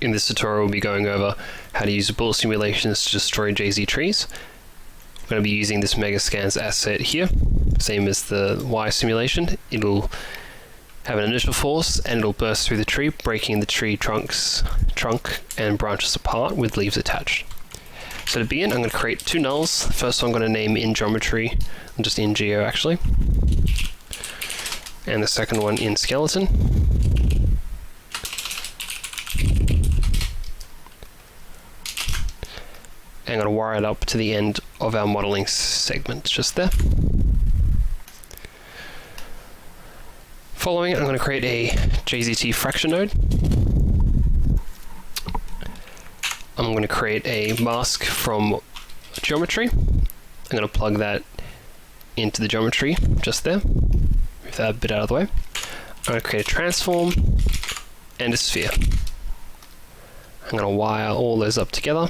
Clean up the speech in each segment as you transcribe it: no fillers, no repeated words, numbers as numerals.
In this tutorial we'll be going over how to use bullet simulations to destroy JZTrees. I'm going to be using this Megascans asset here, same as the wire simulation. It'll have an initial force and it'll burst through the tree, breaking the tree trunk and branches apart with leaves attached. So to begin, I'm going to create two nulls. The first one I'm going to name in geometry, just in geo actually, and the second one in skeleton. And I'm going to wire it up to the end of our modeling segment, just there. Following it, I'm going to create a JZT fraction node. I'm going to create a mask from geometry. I'm going to plug that into the geometry just there. Move that bit out of the way. I'm going to create a transform and a sphere. I'm going to wire all those up together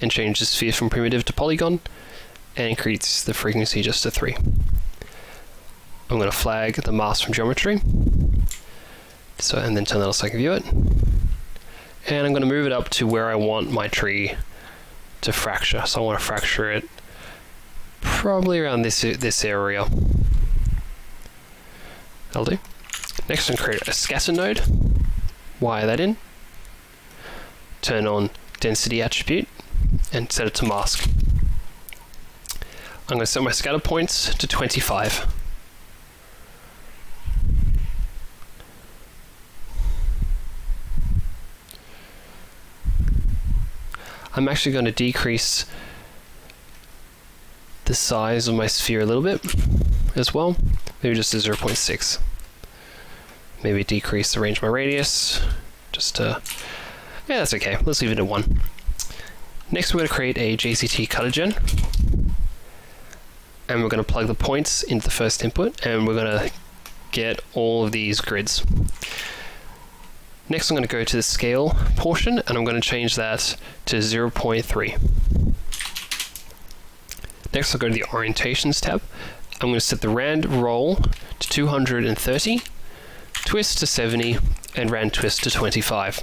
and change the sphere from primitive to polygon and increase the frequency just to 3. I'm going to flag the mask from geometry, and then turn that on so I can view it. And I'm going to move it up to where I want my tree to fracture. So I want to fracture it probably around this area. That'll do. Next, I'm going to create a scatter node, wire that in, turn on density attribute, and set it to mask. I'm going to set my scatter points to 25. I'm actually going to decrease the size of my sphere a little bit as well, maybe just to 0.6. Maybe decrease the range of my radius, just to, yeah, that's okay, let's leave it at 1. Next we're going to create a JZT cutter gen, and we're going to plug the points into the first input, and we're going to get all of these grids. Next I'm going to go to the scale portion, and I'm going to change that to 0.3. Next I'll go to the orientations tab. I'm going to set the rand roll to 230, twist to 70, and rand twist to 25.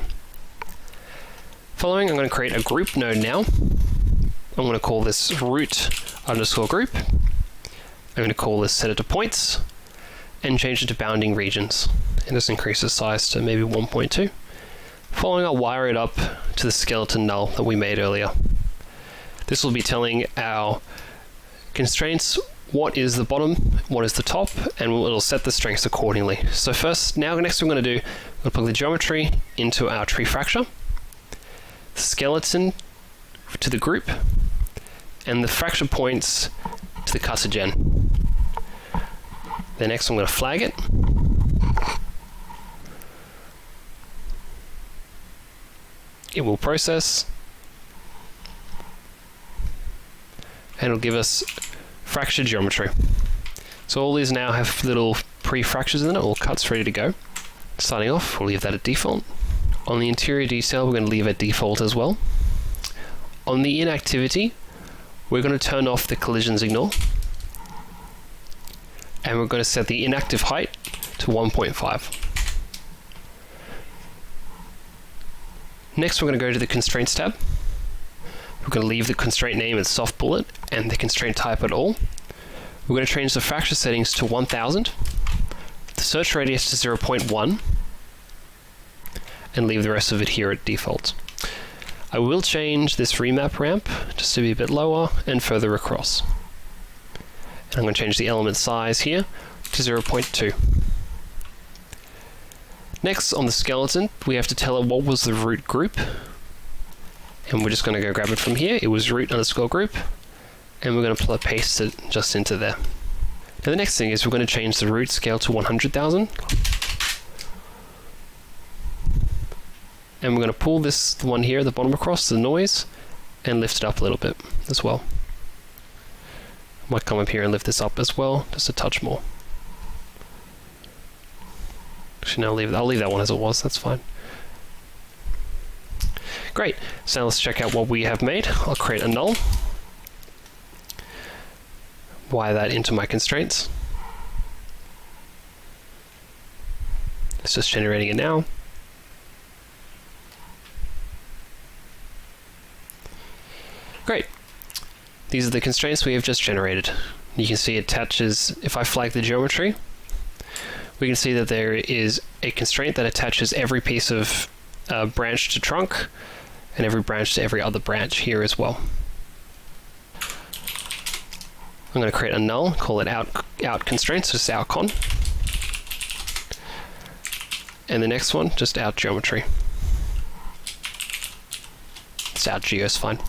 Following, I'm going to create a group node now. I'm going to call this root underscore group. I'm going to call this set it to points and change it to bounding regions. And just increase the size to maybe 1.2. Following, I'll wire it up to the skeleton null that we made earlier. This will be telling our constraints what is the bottom, what is the top, and it'll set the strengths accordingly. So next we're going to plug the geometry into our tree fracture, the skeleton to the group, and the fracture points to the cutter gen. Then next I'm going to flag it. It will process, and it'll give us fractured geometry. So all these now have little pre-fractures in it, all cuts ready to go. Starting off, we'll leave that at default. On the interior detail, we're going to leave it default as well. On the inactivity, we're going to turn off the collision signal, and we're going to set the inactive height to 1.5. Next, we're going to go to the constraints tab. We're going to leave the constraint name as soft bullet and the constraint type at all. We're going to change the fracture settings to 1000, the search radius to 0.1, and leave the rest of it here at default. I will change this remap ramp just to be a bit lower and further across. And I'm going to change the element size here to 0.2. Next, on the skeleton, we have to tell it what was the root group, and we're just going to go grab it from here. It was root underscore group, and we're going to paste it just into there. Now the next thing is we're going to change the root scale to 100,000, and we're going to pull this one here at the bottom across the noise and lift it up a little bit as well. I might come up here and lift this up as well, just a touch more. Actually, no, I'll leave that one as it was, that's fine. Great, so now let's check out what we have made. I'll create a null, wire that into my constraints. It's just generating it now. These are the constraints we have just generated. You can see it attaches, if I flag the geometry, we can see that there is a constraint that attaches every piece of branch to trunk and every branch to every other branch here as well. I'm going to create a null, call it out constraints, just out con. And the next one, just out geometry. It's out geo is fine.